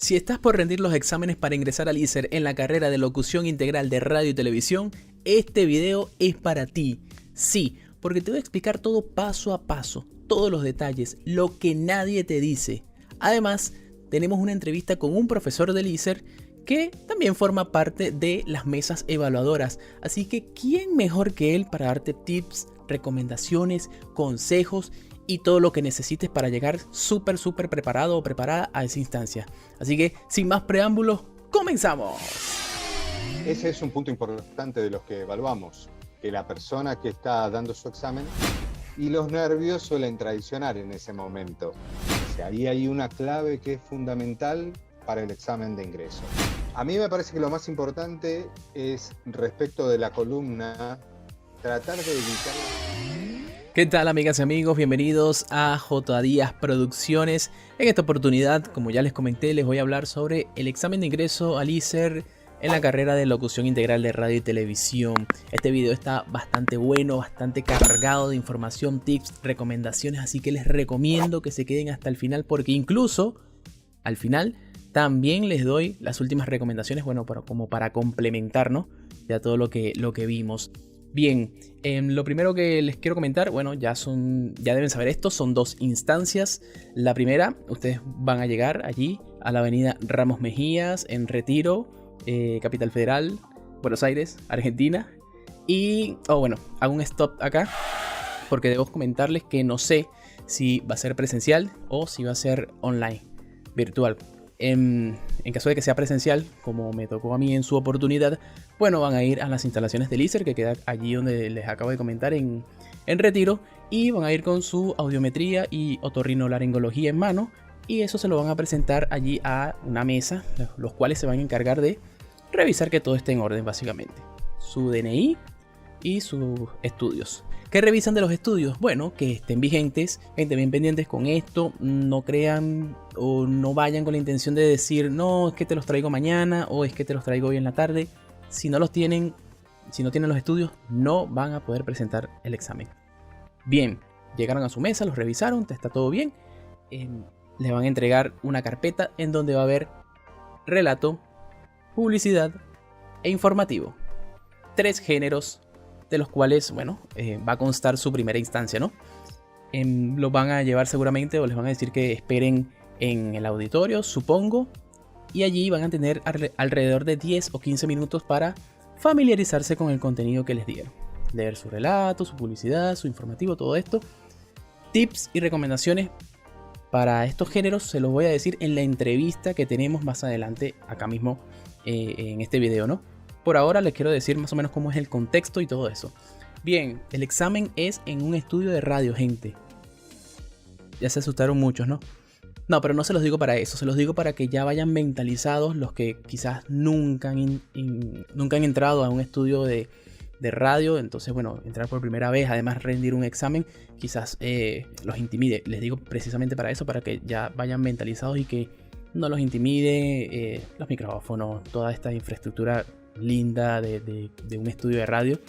Si estás por rendir los exámenes para ingresar al ISER en la carrera de locución integral de radio y televisión, este video es para ti. Sí, porque te voy a explicar todo paso a paso, todos los detalles, lo que nadie te dice. Además, tenemos una entrevista con un profesor del ISER que también forma parte de las mesas evaluadoras. Así que, ¿quién mejor que él para darte tips, recomendaciones, consejos y todo lo que necesites para llegar súper preparado o preparada a esa instancia? Así que, sin más preámbulos, ¡comenzamos! Ese es un punto importante de los que evaluamos, que la persona que está dando su examen y los nervios suelen traicionar en ese momento. O sea, ahí hay una clave que es fundamental para el examen de ingreso. A mí me parece que lo más importante es, respecto de la columna, tratar de evitar... ¿Qué tal, amigas y amigos? Bienvenidos a J. Díaz Producciones. En esta oportunidad, como ya les comenté, les voy a hablar sobre el examen de ingreso al ISER en la carrera de locución integral de radio y televisión. Este video está bastante bueno, bastante cargado de información, tips, recomendaciones, así que les recomiendo que se queden hasta el final, porque incluso al final también les doy las últimas recomendaciones, bueno, como para complementar, ¿no?, ya todo lo que vimos. Bien, lo primero que les quiero comentar, bueno, ya deben saber esto, son dos instancias. La primera, ustedes van a llegar allí a la avenida Ramos Mejías en Retiro, Capital Federal, Buenos Aires, Argentina. Y, bueno, hago un stop acá porque debo comentarles que no sé si va a ser presencial o si va a ser online, virtual. En caso de que sea presencial, como me tocó a mí en su oportunidad, bueno, van a ir a las instalaciones del ISER, que queda allí donde les acabo de comentar, en Retiro, y van a ir con su audiometría y otorrinolaringología en mano, y eso se lo van a presentar allí a una mesa, los cuales se van a encargar de revisar que todo esté en orden, básicamente. Su DNI y sus estudios. ¿Qué revisan de los estudios? Bueno, que estén vigentes, gente bien pendientes con esto, no crean o no vayan con la intención de decir, no, es que te los traigo mañana o es que te los traigo hoy en la tarde. Si no tienen los estudios, no van a poder presentar el examen. Bien, llegaron a su mesa, los revisaron, está todo bien. Les van a entregar una carpeta en donde va a haber relato, publicidad e informativo. 3 géneros de los cuales, bueno, va a constar su primera instancia, ¿no? Los van a llevar seguramente, o les van a decir que esperen en el auditorio, supongo, y allí van a tener alrededor de 10 o 15 minutos para familiarizarse con el contenido que les dieron. Leer su relato, su publicidad, su informativo, todo esto. Tips y recomendaciones para estos géneros se los voy a decir en la entrevista que tenemos más adelante, acá mismo en este video, ¿no? Por ahora les quiero decir más o menos cómo es el contexto y todo eso. Bien, el examen es en un estudio de radio, gente. Ya se asustaron muchos, ¿no? No, pero no se los digo para eso, se los digo para que ya vayan mentalizados los que quizás nunca han entrado a un estudio de radio. Entonces, bueno, entrar por primera vez, además rendir un examen, quizás los intimide. Les digo precisamente para eso, para que ya vayan mentalizados y que no los intimide los micrófonos, toda esta infraestructura linda de un estudio de radio,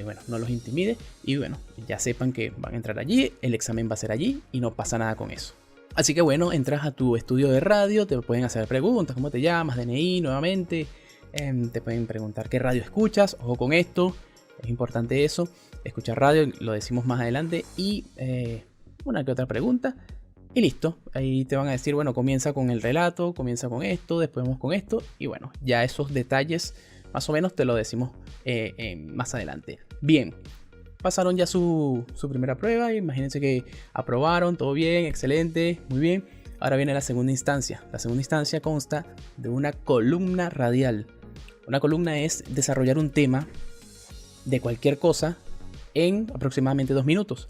bueno, no los intimide y bueno, ya sepan que van a entrar allí, el examen va a ser allí y no pasa nada con eso. Así que bueno, entras a tu estudio de radio, te pueden hacer preguntas, ¿cómo te llamas? DNI nuevamente, te pueden preguntar qué radio escuchas, ojo con esto, es importante eso, escuchar radio, lo decimos más adelante, y una que otra pregunta. Y listo, ahí te van a decir, bueno, comienza con el relato, comienza con esto, después vamos con esto. Y bueno, ya esos detalles más o menos te lo decimos más adelante. Bien, pasaron ya su primera prueba. Imagínense que aprobaron, todo bien, excelente, muy bien. Ahora viene la segunda instancia. La segunda instancia consta de una columna radial. Una columna es desarrollar un tema de cualquier cosa en aproximadamente 2 minutos.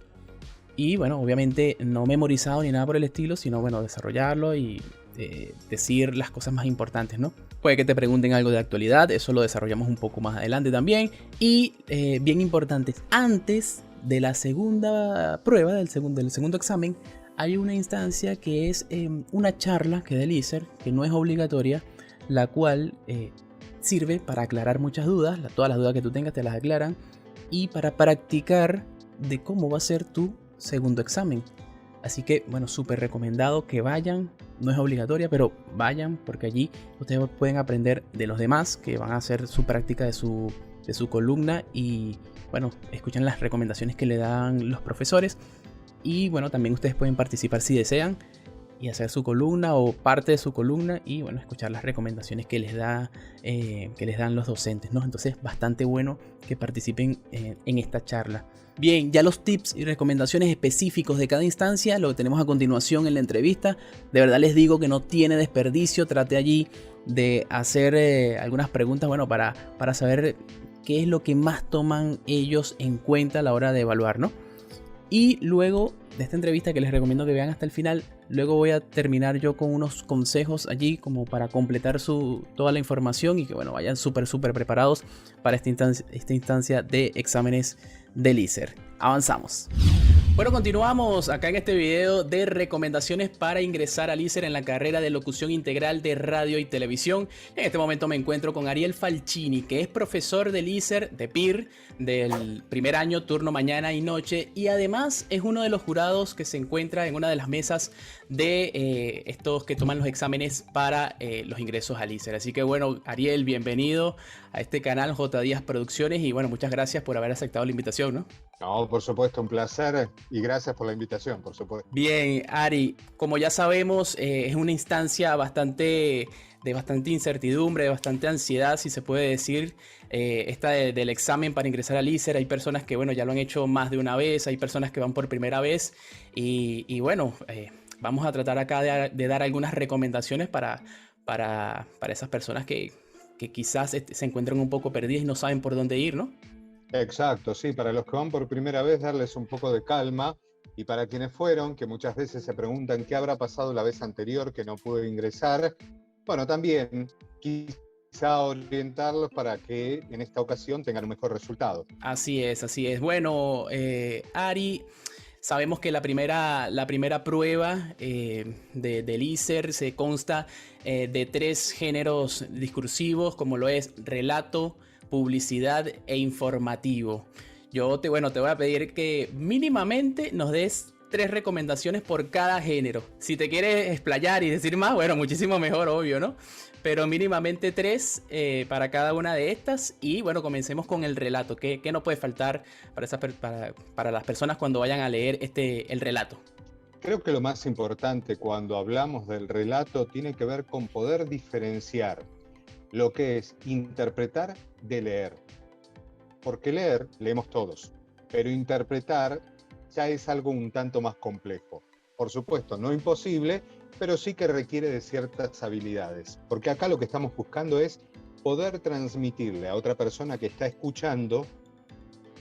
Y bueno, obviamente no memorizado ni nada por el estilo, sino bueno, desarrollarlo y decir las cosas más importantes, ¿no? Puede que te pregunten algo de actualidad, eso lo desarrollamos un poco más adelante también. Y bien importante, antes de la segunda prueba, del segundo examen, hay una instancia que es una charla que da el ISER, que no es obligatoria, la cual sirve para aclarar muchas dudas, todas las dudas que tú tengas te las aclaran, y para practicar de cómo va a ser tu segundo examen. Así que, bueno, súper recomendado que vayan. No es obligatoria, pero vayan porque allí ustedes pueden aprender de los demás que van a hacer su práctica de su columna y, bueno, escuchan las recomendaciones que le dan los profesores. Y, bueno, también ustedes pueden participar si desean y hacer su columna o parte de su columna y, bueno, escuchar las recomendaciones que les dan los docentes, ¿no? Entonces, bastante bueno que participen en esta charla. Bien, ya los tips y recomendaciones específicos de cada instancia lo tenemos a continuación en la entrevista. De verdad les digo que no tiene desperdicio. Traté allí de hacer algunas preguntas, bueno, para saber qué es lo que más toman ellos en cuenta a la hora de evaluar, ¿no? Y luego de esta entrevista, que les recomiendo que vean hasta el final, luego voy a terminar yo con unos consejos allí como para completar toda la información y que, bueno, vayan súper preparados para esta instancia de exámenes del ISER. Avanzamos. Bueno, continuamos acá en este video de recomendaciones para ingresar al ISER en la carrera de locución integral de radio y televisión. En este momento me encuentro con Ariel Falchini, que es profesor del ISER de PIR del primer año, turno mañana y noche, y además es uno de los jurados que se encuentra en una de las mesas de estos que toman los exámenes para los ingresos al ISER. Así que, bueno, Ariel, bienvenido a este canal J. Díaz Producciones y, bueno, muchas gracias por haber aceptado la invitación, ¿no? No, por supuesto, un placer y gracias por la invitación, por supuesto. Bien, Ari, como ya sabemos, es una instancia de bastante incertidumbre, de bastante ansiedad, si se puede decir, esta del examen para ingresar al ISER. Hay personas que, bueno, ya lo han hecho más de una vez, hay personas que van por primera vez y bueno, vamos a tratar acá de dar algunas recomendaciones para esas personas que quizás se encuentran un poco perdidas y no saben por dónde ir, ¿no? Exacto, sí, para los que van por primera vez, darles un poco de calma. Y para quienes fueron, que muchas veces se preguntan qué habrá pasado la vez anterior que no pude ingresar, bueno, también quizá orientarlos para que en esta ocasión tengan un mejor resultado. Así es, así es. Bueno, Ari, sabemos que la primera prueba del ISER se consta de 3 géneros discursivos, como lo es relato, publicidad e informativo. Bueno, te voy a pedir que mínimamente nos des 3 recomendaciones por cada género. Si te quieres explayar y decir más, bueno, muchísimo mejor, obvio, ¿no? Pero mínimamente 3 para cada una de estas. Y bueno, comencemos con el relato. ¿Qué no puede faltar para las personas cuando vayan a leer el relato? Creo que lo más importante cuando hablamos del relato tiene que ver con poder diferenciar lo que es interpretar de leer. Porque leer, leemos todos, pero interpretar ya es algo un tanto más complejo. Por supuesto, no imposible, pero sí que requiere de ciertas habilidades. Porque acá lo que estamos buscando es poder transmitirle a otra persona que está escuchando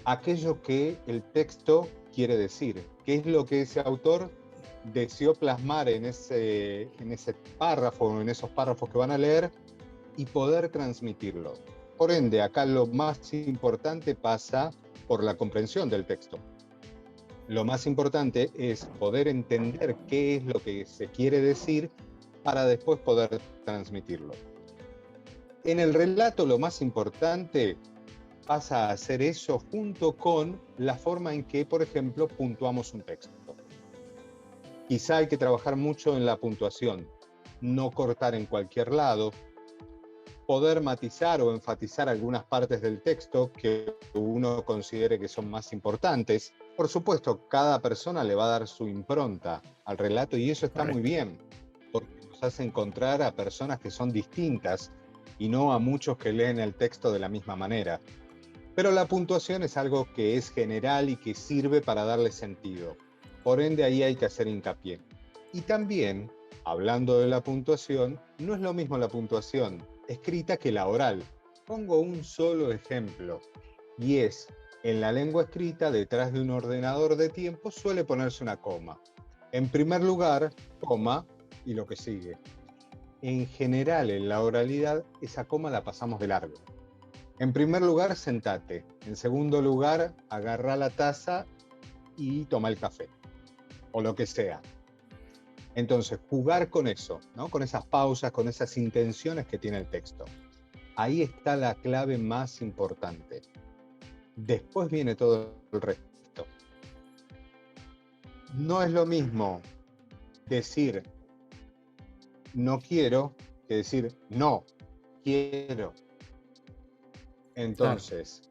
aquello que el texto quiere decir, qué es lo que ese autor deseó plasmar en ese párrafo o en esos párrafos que van a leer y poder transmitirlo. Por ende, acá lo más importante pasa por la comprensión del texto. Lo más importante es poder entender qué es lo que se quiere decir para después poder transmitirlo. En el relato lo más importante pasa a hacer eso junto con la forma en que, por ejemplo, puntuamos un texto. Quizá hay que trabajar mucho en la puntuación, no cortar en cualquier lado, poder matizar o enfatizar algunas partes del texto que uno considere que son más importantes. Por supuesto, cada persona le va a dar su impronta al relato y eso está muy bien, porque nos hace encontrar a personas que son distintas y no a muchos que leen el texto de la misma manera. Pero la puntuación es algo que es general y que sirve para darle sentido. Por ende, ahí hay que hacer hincapié. Y también, hablando de la puntuación, no es lo mismo la puntuación escrita que la oral. Pongo un solo ejemplo, y es, en la lengua escrita, detrás de un ordenador de tiempo suele ponerse una coma. En primer lugar, coma, y lo que sigue. En general, en la oralidad, esa coma la pasamos de largo. En primer lugar, sentate. En segundo lugar, agarrá la taza y toma el café, o lo que sea. Entonces, jugar con eso, ¿no? Con esas pausas, con esas intenciones que tiene el texto. Ahí está la clave más importante. Después viene todo el resto. No es lo mismo decir no quiero que decir no quiero. Claro, Entonces,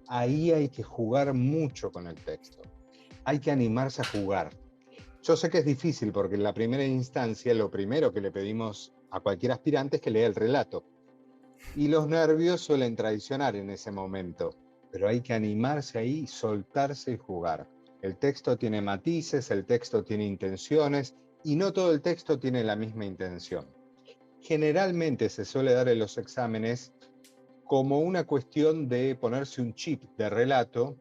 ahí hay que jugar mucho con el texto. Hay que animarse a jugar. Yo sé que es difícil porque en la primera instancia lo primero que le pedimos a cualquier aspirante es que lea el relato. Y los nervios suelen traicionar en ese momento. Pero hay que animarse ahí, soltarse y jugar. El texto tiene matices, el texto tiene intenciones y no todo el texto tiene la misma intención. Generalmente se suele dar en los exámenes como una cuestión de ponerse un chip de relato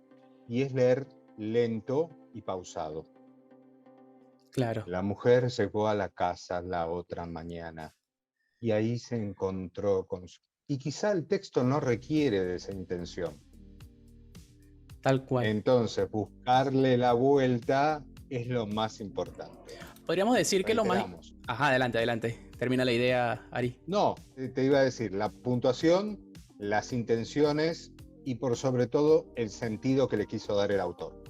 y es leer lento y pausado. claro. La mujer llegó a la casa la otra mañana y ahí se encontró con su... Y quizá el texto no requiere de esa intención. Tal cual. Entonces, buscarle la vuelta es lo más importante. Podríamos decir que lo más... Reiteramos. Ajá, adelante, adelante. Termina la idea, Ari. No, te iba a decir, la puntuación, las intenciones y por sobre todo el sentido que le quiso dar el autor.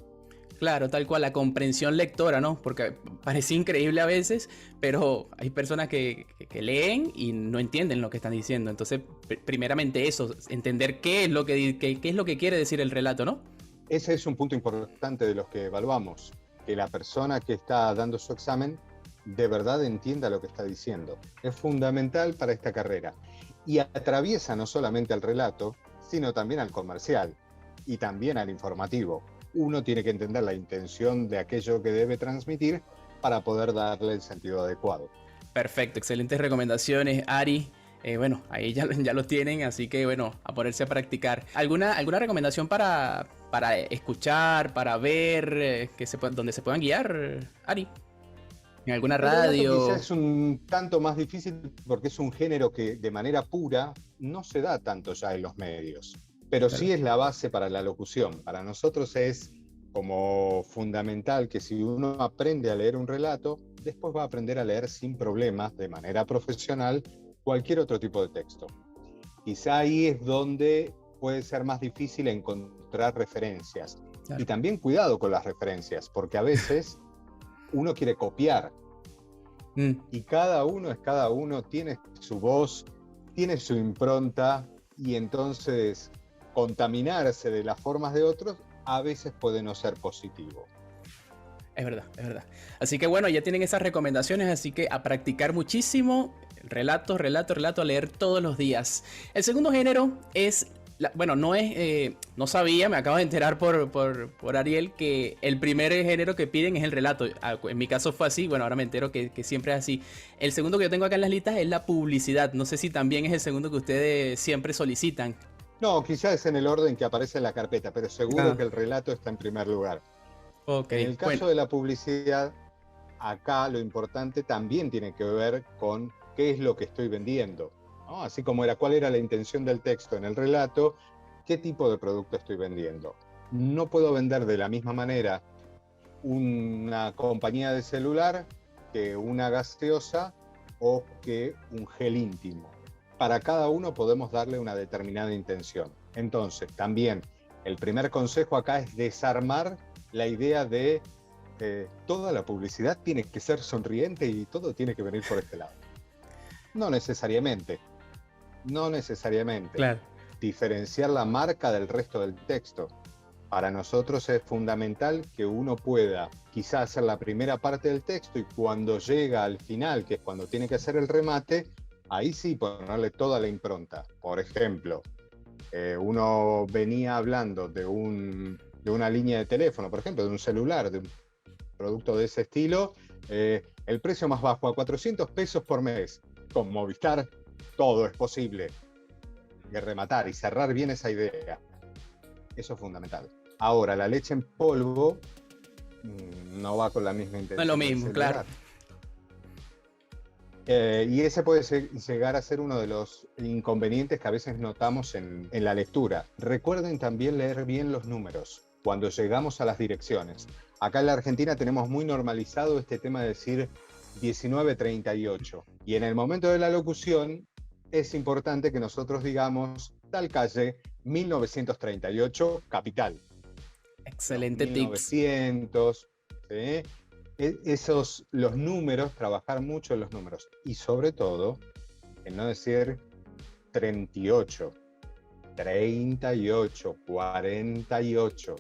Claro, tal cual, la comprensión lectora, ¿no? Porque parece increíble a veces, pero hay personas que leen y no entienden lo que están diciendo. Entonces, primeramente eso, entender qué es lo qué es lo que quiere decir el relato, ¿no? Ese es un punto importante de los que evaluamos, que la persona que está dando su examen de verdad entienda lo que está diciendo. Es fundamental para esta carrera y atraviesa no solamente al relato, sino también al comercial y también al informativo. Uno tiene que entender la intención de aquello que debe transmitir para poder darle el sentido adecuado. Perfecto, excelentes recomendaciones, Ari. Bueno, ahí ya, ya lo tienen, así que bueno, a ponerse a practicar. ¿Alguna recomendación para escuchar, para ver, donde se puedan guiar, Ari? ¿En alguna El relato radio? quizás es un tanto más difícil porque es un género que de manera pura no se da tanto ya en los medios, pero Claro. sí es la base para la locución. Para nosotros es como fundamental que si uno aprende a leer un relato, después va a aprender a leer sin problemas, de manera profesional, cualquier otro tipo de texto. Quizá ahí es donde puede ser más difícil encontrar referencias. Y Claro. también cuidado con las referencias, porque a veces uno quiere copiar Mm, y cada uno, tiene su voz, tiene su impronta y entonces contaminarse de las formas de otros a veces puede no ser positivo. es verdad, es verdad. Así que bueno, ya tienen esas recomendaciones, así que a practicar muchísimo. Relato, relato, relato, a leer todos los días. El segundo género es bueno, no es, no sabía, me acabo de enterar por Ariel que el primer género que piden es el relato. En mi caso fue así, bueno, ahora me entero que siempre es así. El segundo que yo tengo acá en las listas es la publicidad. No sé si también es el segundo que ustedes siempre solicitan. No, quizás es en el orden que aparece en la carpeta, pero seguro Ah, que el relato está en primer lugar. ok, En el bueno, caso de la publicidad, acá lo importante también tiene que ver con qué es lo que estoy vendiendo, ¿no? Así como era cuál era la intención del texto en el relato, qué tipo de producto estoy vendiendo. No puedo vender de la misma manera una compañía de celular que una gaseosa o que un gel íntimo. Para cada uno podemos darle una determinada intención. Entonces, también el primer consejo acá es desarmar la idea de toda la publicidad tiene que ser sonriente y todo tiene que venir por este lado. No necesariamente, no necesariamente. claro. Diferenciar la marca del resto del texto. Para nosotros es fundamental que uno pueda quizás hacer la primera parte del texto y cuando llega al final, que es cuando tiene que hacer el remate, ahí sí ponerle toda la impronta. Por ejemplo, uno venía hablando de una línea de teléfono, por ejemplo, de un celular, de un producto de ese estilo, el precio más bajo a 400 pesos por mes. Con Movistar todo es posible. Y rematar y cerrar bien esa idea. Eso es fundamental. Ahora, la leche en polvo no va con la misma No es lo intención del mismo, claro. celular. Y ese puede llegar a ser uno de los inconvenientes que a veces notamos en la lectura. Recuerden también leer bien los números cuando llegamos a las direcciones. Acá en la Argentina tenemos muy normalizado este tema de decir 1938. Y en el momento de la locución es importante que nosotros digamos tal calle 1938, capital. No, Excelente tips. 1900, ¿sí? Los números, trabajar mucho en los números. Y sobre todo, en no decir 38, 38, 48.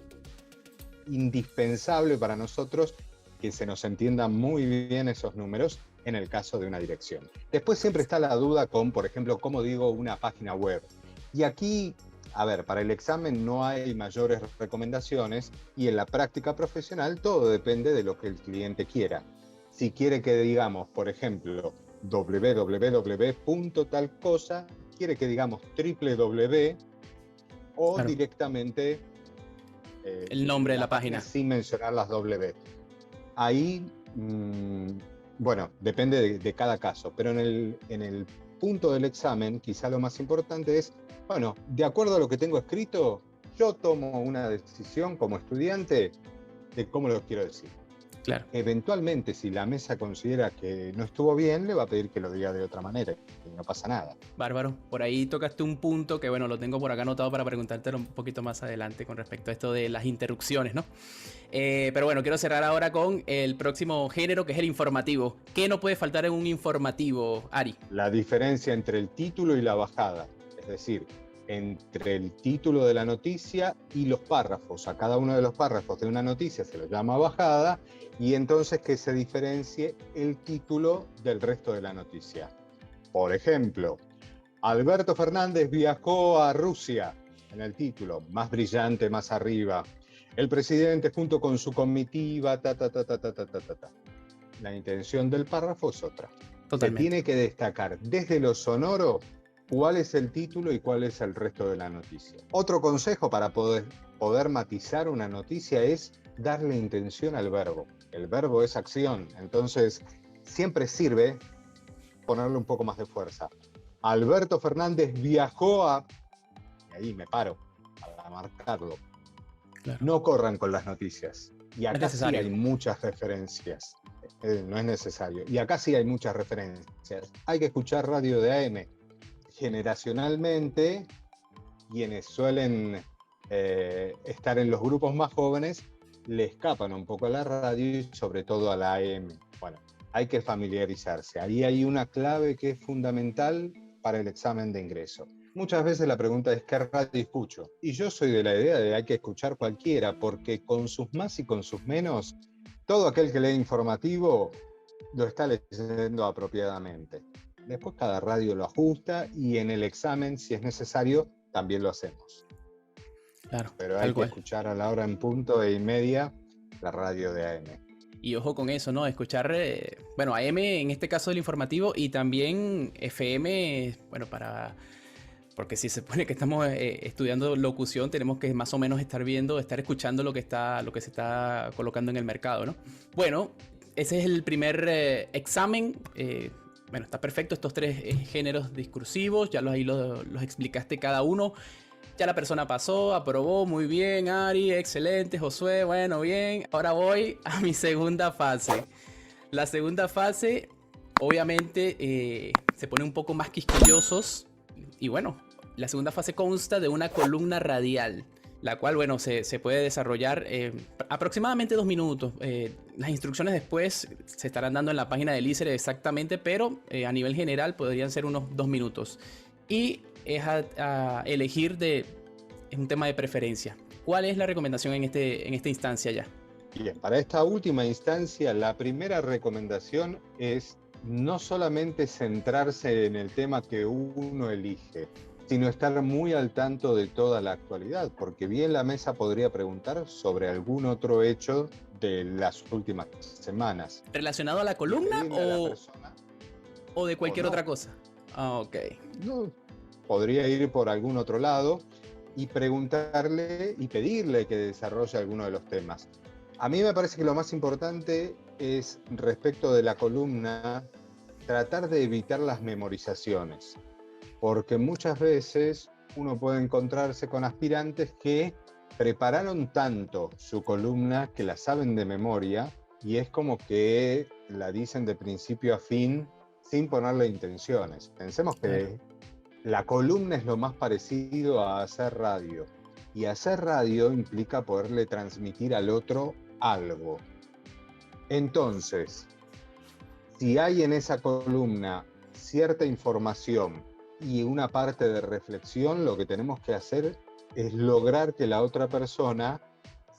Indispensable para nosotros que se nos entiendan muy bien esos números en el caso de una dirección. Después siempre está la duda con, por ejemplo, cómo digo una página web. Y aquí, a ver, para el examen no hay mayores recomendaciones y en la práctica profesional todo depende de lo que el cliente quiera. Si quiere que digamos, por ejemplo, www.tal cosa, quiere que digamos www o Claro. directamente El nombre de la página. sin mencionar las W. Ahí, bueno, depende de cada caso, pero en el punto del examen, quizá lo más importante es, bueno, de acuerdo a lo que tengo escrito, yo tomo una decisión como estudiante de cómo lo quiero decir. Claro. Eventualmente, si la mesa considera que no estuvo bien, le va a pedir que lo diga de otra manera y no pasa nada. Bárbaro, por ahí tocaste un punto que, bueno, lo tengo por acá anotado para preguntártelo un poquito más adelante con respecto a esto de las interrupciones, ¿no? Pero bueno, quiero cerrar ahora con el próximo género, que es el informativo. ¿Qué no puede faltar en un informativo, Ari? La diferencia entre el título y la bajada, es decir, entre el título de la noticia y los párrafos. A cada uno de los párrafos de una noticia se lo llama bajada y entonces que se diferencie el título del resto de la noticia. Por ejemplo, Alberto Fernández viajó a Rusia, en el título, más brillante, más arriba. El presidente junto con su comitiva, La intención del párrafo es otra. Se Totalmente. tiene que destacar desde lo sonoro cuál es el título y cuál es el resto de la noticia. Otro consejo para poder matizar una noticia es darle intención al verbo. El verbo es acción, entonces siempre sirve ponerle un poco más de fuerza. Alberto Fernández viajó a... Y ahí me paro para marcarlo. Claro. No corran con las noticias. Y acá Es sí hay muchas referencias. No es necesario. Y acá sí hay muchas referencias. Hay que escuchar radio de AM. Generacionalmente, quienes suelen estar en los grupos más jóvenes, le escapan un poco a la radio y sobre todo a la AM. Bueno, hay que familiarizarse. Ahí hay una clave que es fundamental para el examen de ingreso. Muchas veces la pregunta es ¿qué radio escucho? Y yo soy de la idea de que hay que escuchar cualquiera, porque con sus más y con sus menos, todo aquel que lee informativo lo está leyendo apropiadamente. Después cada radio lo ajusta y en el examen, si es necesario, también lo hacemos. Claro, pero hay que escuchar a la hora en punto y media la radio de AM. Y ojo con eso, ¿no? Escuchar, bueno, AM en este caso del informativo y también FM, bueno, porque si se supone que estamos estudiando locución, tenemos que más o menos estar viendo, estar escuchando lo que se está colocando en el mercado, ¿no? Bueno, ese es el primer examen. Bueno, está perfecto estos tres géneros discursivos, ya ahí los explicaste cada uno. Ya la persona pasó, aprobó, muy bien, Ari, excelente, Josué, bueno, bien. Ahora voy a mi segunda fase. La segunda fase, obviamente, se pone un poco más quisquillosos. Y bueno, la segunda fase consta de una columna radial, la cual, bueno, se puede desarrollar aproximadamente 2 minutos. Las instrucciones después se estarán dando en la página del ICER exactamente, pero a nivel general podrían ser unos 2 minutos. Y es a elegir es un tema de preferencia. ¿Cuál es la recomendación en esta instancia ya? Bien, para esta última instancia, la primera recomendación es no solamente centrarse en el tema que uno elige, sino estar muy al tanto de toda la actualidad, porque bien la mesa podría preguntar sobre algún otro hecho de las últimas semanas. ¿Relacionado a la columna o de cualquier otra cosa? Ah, ok. No, podría ir por algún otro lado y preguntarle y pedirle que desarrolle alguno de los temas. A mí me parece que lo más importante es, respecto de la columna, tratar de evitar las memorizaciones, porque muchas veces uno puede encontrarse con aspirantes que prepararon tanto su columna que la saben de memoria y es como que la dicen de principio a fin sin ponerle intenciones. Pensemos que la columna es lo más parecido a hacer radio, y hacer radio implica poderle transmitir al otro algo. Entonces, si hay en esa columna cierta información y una parte de reflexión, lo que tenemos que hacer es lograr que la otra persona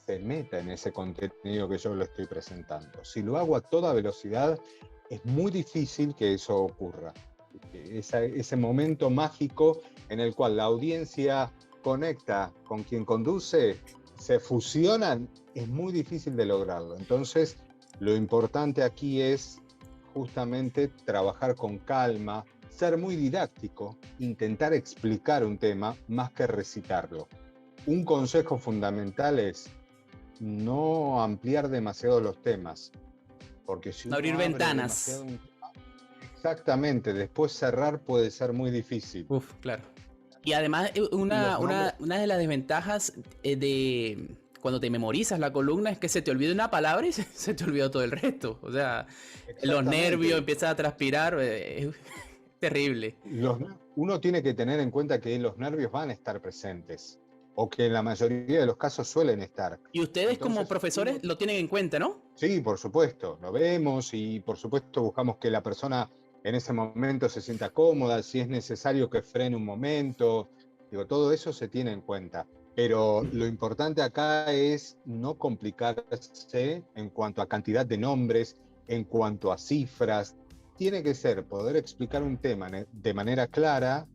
se meta en ese contenido que yo le estoy presentando. Si lo hago a toda velocidad, es muy difícil que eso ocurra. Ese momento mágico en el cual la audiencia conecta con quien conduce, se fusionan, es muy difícil de lograrlo. Entonces, lo importante aquí es justamente trabajar con calma, ser muy didáctico, intentar explicar un tema más que recitarlo. Un consejo fundamental es no ampliar demasiado los temas, porque si No uno abrir abre ventanas. demasiado, exactamente, después cerrar puede ser muy difícil. Uf, claro. Y además, Los nombres, una de las desventajas de cuando te memorizas la columna es que se te olvida una palabra y se te olvidó todo el resto. O sea, los nervios, exactamente. empiezas a transpirar, es terrible. Uno tiene que tener en cuenta que los nervios van a estar presentes, o que en la mayoría de los casos suelen estar. Y ustedes como Entonces, profesores lo tienen en cuenta, ¿no? sí, por supuesto, lo vemos y por supuesto buscamos que la persona en ese momento se sienta cómoda, si es necesario que frene un momento, digo, todo eso se tiene en cuenta. Pero lo importante acá es no complicarse en cuanto a cantidad de nombres, en cuanto a cifras. Tiene que ser poder explicar un tema de manera clara,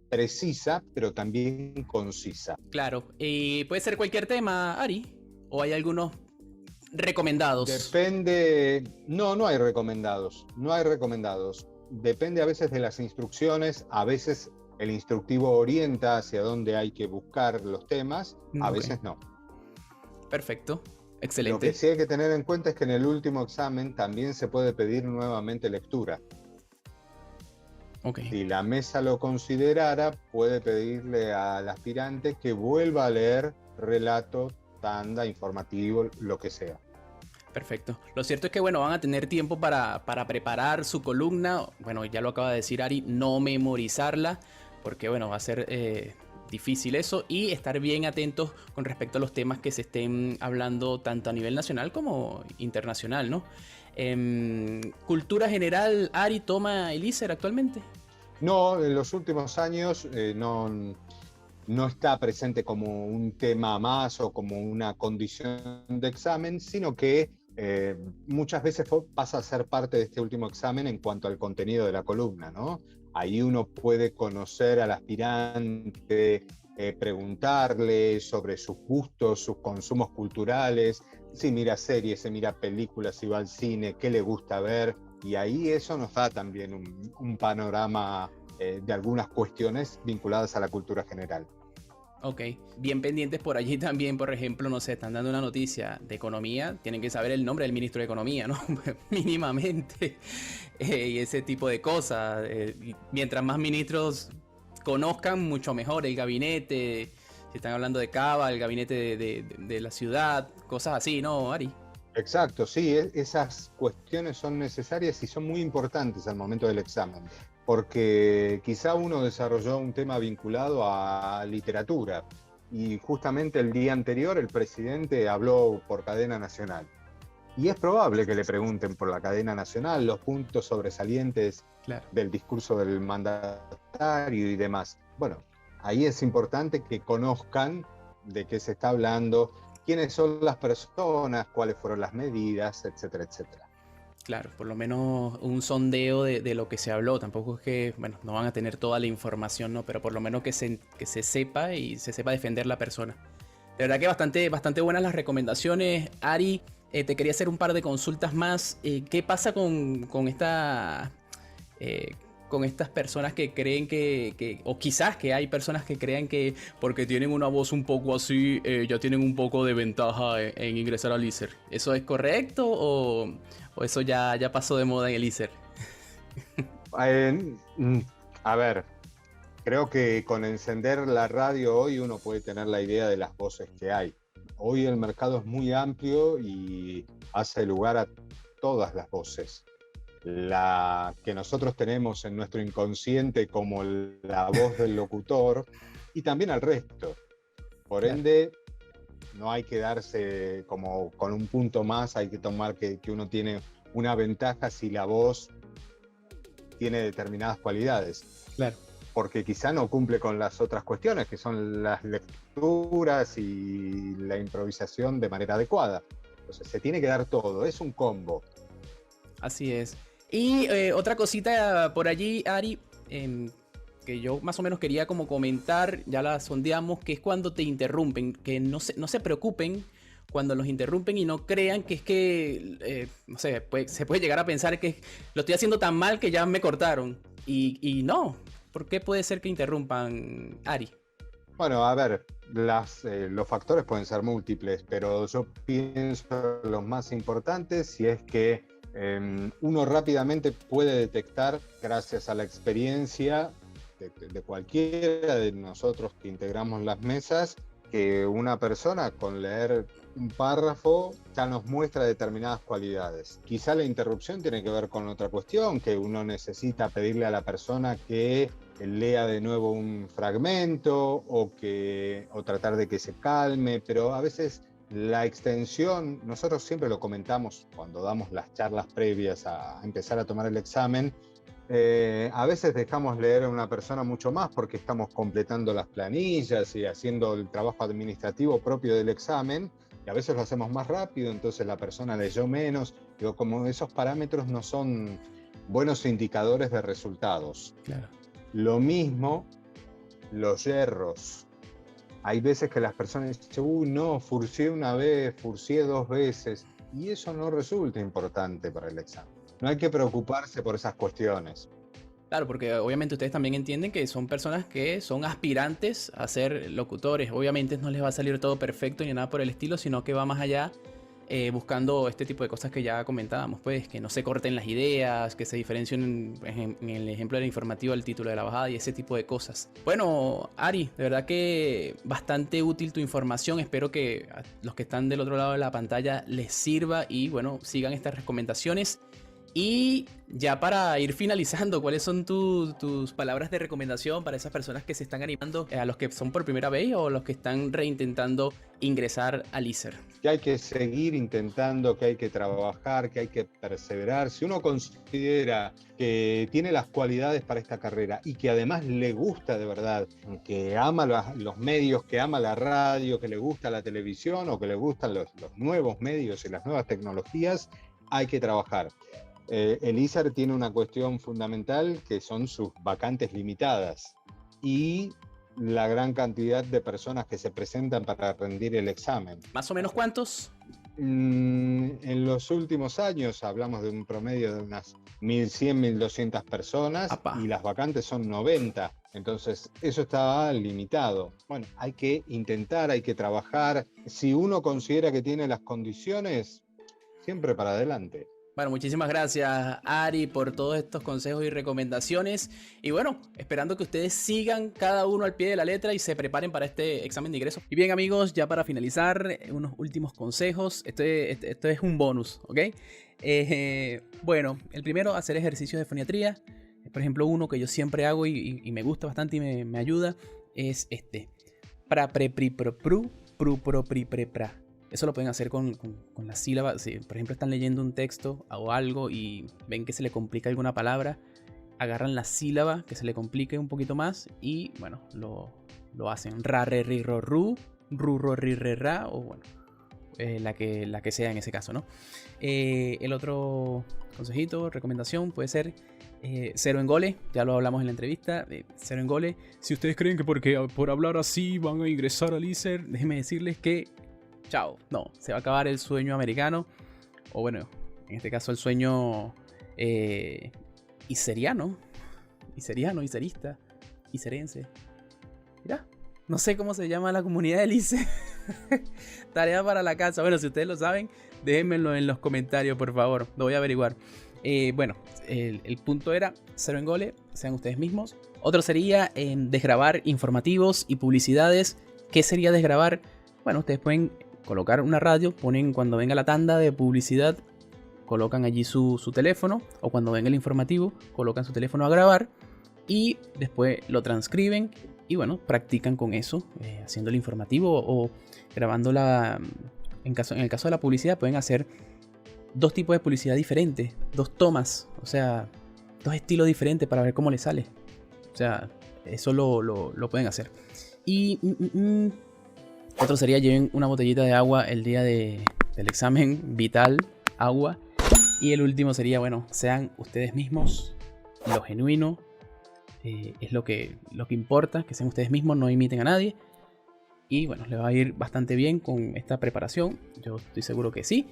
precisa, pero también concisa. Claro. Y puede ser cualquier tema, Ari. O hay algunos recomendados. Depende, no, no hay recomendados, no hay recomendados. Depende a veces de las instrucciones, a veces el instructivo orienta hacia dónde hay que buscar los temas, a Ok. veces no. Perfecto. Lo que Excelente. sí hay que tener en cuenta es que en el último examen también se puede pedir nuevamente lectura. Ok. Si la mesa lo considerara, puede pedirle al aspirante que vuelva a leer relato, tanda, informativo, lo que sea. Perfecto. Lo cierto es que, bueno, van a tener tiempo para preparar su columna. Bueno, ya lo acaba de decir Ari, no memorizarla, porque, bueno, va a ser difícil eso. Y estar bien atentos con respecto a los temas que se estén hablando tanto a nivel nacional como internacional, ¿no? Cultura general, Ari toma el ISER actualmente. No, en los últimos años no está presente como un tema más o como una condición de examen, sino que muchas veces pasa a ser parte de este último examen en cuanto al contenido de la columna, ¿no? Ahí uno puede conocer al aspirante, preguntarle sobre sus gustos, sus consumos culturales, si mira series, si mira películas, si va al cine, qué le gusta ver, y ahí eso nos da también un panorama de algunas cuestiones vinculadas a la cultura general. Ok, bien pendientes por allí también, por ejemplo, no sé, están dando una noticia de economía, tienen que saber el nombre del ministro de Economía, ¿no? Mínimamente, y ese tipo de cosas. Y mientras más ministros conozcan, mucho mejor el gabinete, si están hablando de Cava, el gabinete de la ciudad, cosas así, ¿no, Ari? Exacto, sí, esas cuestiones son necesarias y son muy importantes al momento del examen, porque quizá uno desarrolló un tema vinculado a literatura y justamente el día anterior el presidente habló por cadena nacional. Y es probable que le pregunten por la cadena nacional los puntos sobresalientes Claro. del discurso del mandatario y demás. Bueno, ahí es importante que conozcan de qué se está hablando, quiénes son las personas, cuáles fueron las medidas, etcétera, etcétera. Claro, por lo menos un sondeo de lo que se habló. Tampoco es que, bueno, no van a tener toda la información, ¿no? Pero por lo menos que se sepa y se sepa defender la persona. De verdad que bastante buenas las recomendaciones. Ari, te quería hacer un par de consultas más. ¿Qué pasa eh, con estas personas que creen o quizás que hay personas que crean que porque tienen una voz un poco así, ya tienen un poco de ventaja en ingresar al ISER? ¿Eso es correcto o eso ya pasó de moda en el ISER? Eh, a ver, creo que con encender la radio hoy uno puede tener la idea de las voces que hay. Hoy el mercado es muy amplio y hace lugar a todas las voces. La que nosotros tenemos en nuestro inconsciente como la voz del locutor y también al resto. Por Claro. ende, No hay que darse como con un punto más, hay que tomar que uno tiene una ventaja si la voz tiene determinadas cualidades. Claro. Porque quizá no cumple con las otras cuestiones, que son las lecturas y la improvisación de manera adecuada. Entonces se tiene que dar todo, es un combo. Así es. Y otra cosita por allí, Ari, que yo más o menos quería como comentar, ya la sondeamos, que es cuando te interrumpen, que no se preocupen cuando los interrumpen y no crean que es que, no sé, se puede llegar a pensar que lo estoy haciendo tan mal que ya me cortaron. Y no, ¿por qué puede ser que interrumpan, Ari? Bueno, a ver, los factores pueden ser múltiples, pero yo pienso los más importantes si es que uno rápidamente puede detectar, gracias a la experiencia de cualquiera de nosotros que integramos las mesas, que una persona con leer un párrafo ya nos muestra determinadas cualidades. Quizá la interrupción tiene que ver con otra cuestión, que uno necesita pedirle a la persona que lea de nuevo un fragmento o tratar de que se calme, pero a veces la extensión, nosotros siempre lo comentamos cuando damos las charlas previas a empezar a tomar el examen, a veces dejamos leer a una persona mucho más porque estamos completando las planillas y haciendo el trabajo administrativo propio del examen, y a veces lo hacemos más rápido, entonces la persona leyó menos. Digo, como esos parámetros no son buenos indicadores de resultados. Claro. Lo mismo, los yerros. Hay veces que las personas dicen, uy, no, furcié una vez, furcié 2 veces, y eso no resulta importante para el examen. No hay que preocuparse por esas cuestiones. Claro, porque obviamente ustedes también entienden que son personas que son aspirantes a ser locutores. Obviamente no les va a salir todo perfecto ni nada por el estilo, sino que va más allá buscando este tipo de cosas que ya comentábamos, pues que no se corten las ideas, que se diferencien en el ejemplo del informativo del título de la bajada y ese tipo de cosas. Bueno, Ari, de verdad que bastante útil tu información. Espero que a los que están del otro lado de la pantalla les sirva y bueno, sigan estas recomendaciones. Y ya para ir finalizando, ¿cuáles son tus palabras de recomendación para esas personas que se están animando, a los que son por primera vez o los que están reintentando ingresar al ISER? Que hay que seguir intentando, que hay que trabajar, que hay que perseverar. Si uno considera que tiene las cualidades para esta carrera y que además le gusta de verdad, que ama los medios, que ama la radio, que le gusta la televisión o que le gustan los nuevos medios y las nuevas tecnologías, hay que trabajar. El ISER tiene una cuestión fundamental que son sus vacantes limitadas y la gran cantidad de personas que se presentan para rendir el examen. ¿Más o menos cuántos? En los últimos años hablamos de un promedio de unas 1.100, 1.200 personas. Apá. Y las vacantes son 90. Entonces eso está limitado. Bueno, hay que intentar, hay que trabajar. Si uno considera que tiene las condiciones, siempre para adelante. Bueno, muchísimas gracias, Ari, por todos estos consejos y recomendaciones. Y bueno, esperando que ustedes sigan cada uno al pie de la letra y se preparen para este examen de ingreso. Y bien, amigos, ya para finalizar, unos últimos consejos. Esto es un bonus, ¿ok? Bueno, el primero, hacer ejercicios de foniatría. Por ejemplo, uno que yo siempre hago y me gusta bastante y me ayuda es este. Pra, pre, pri, pro, pru, pro, pri, pre, pra. Eso lo pueden hacer con las sílabas. Si, por ejemplo, están leyendo un texto o algo y ven que se le complica alguna palabra, agarran la sílaba que se le complique un poquito más y, bueno, lo hacen. Ra, re, ri, ro, ru, ro, ri, re, ra, o bueno, la que sea en ese caso, ¿no? El otro consejito, recomendación, puede ser cero engole. Ya lo hablamos en la entrevista. Cero engole. Si ustedes creen que por hablar así van a ingresar al ISER, déjenme decirles que chao, no, se va a acabar el sueño americano, o bueno, en este caso el sueño iseriano, iserista, iserense. Mirá, no sé cómo se llama la comunidad del ISE. Tarea para la casa. Bueno, si ustedes lo saben, déjenmelo en los comentarios, por favor, lo voy a averiguar. Bueno, el punto era cero engole, sean ustedes mismos. Otro sería desgrabar informativos y publicidades. ¿Qué sería desgrabar? Bueno, ustedes pueden colocar una radio, ponen cuando venga la tanda de publicidad, colocan allí su teléfono, o cuando venga el informativo, colocan su teléfono a grabar y después lo transcriben Y bueno, practican con eso, haciendo el informativo o grabándola. En el caso de la publicidad pueden hacer 2 tipos de publicidad diferentes, 2 tomas, o sea, 2 estilos diferentes para ver cómo les sale. O sea, eso lo pueden hacer. Y otro sería: lleven una botellita de agua el día del examen, vital, agua. Y el último sería, bueno, sean ustedes mismos, lo genuino. Es lo que importa, que sean ustedes mismos, no imiten a nadie. Y bueno, les va a ir bastante bien con esta preparación, yo estoy seguro que sí.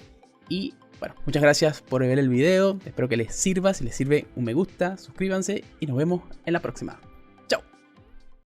Y bueno, muchas gracias por ver el video, espero que les sirva. Si les sirve, un me gusta, suscríbanse y nos vemos en la próxima.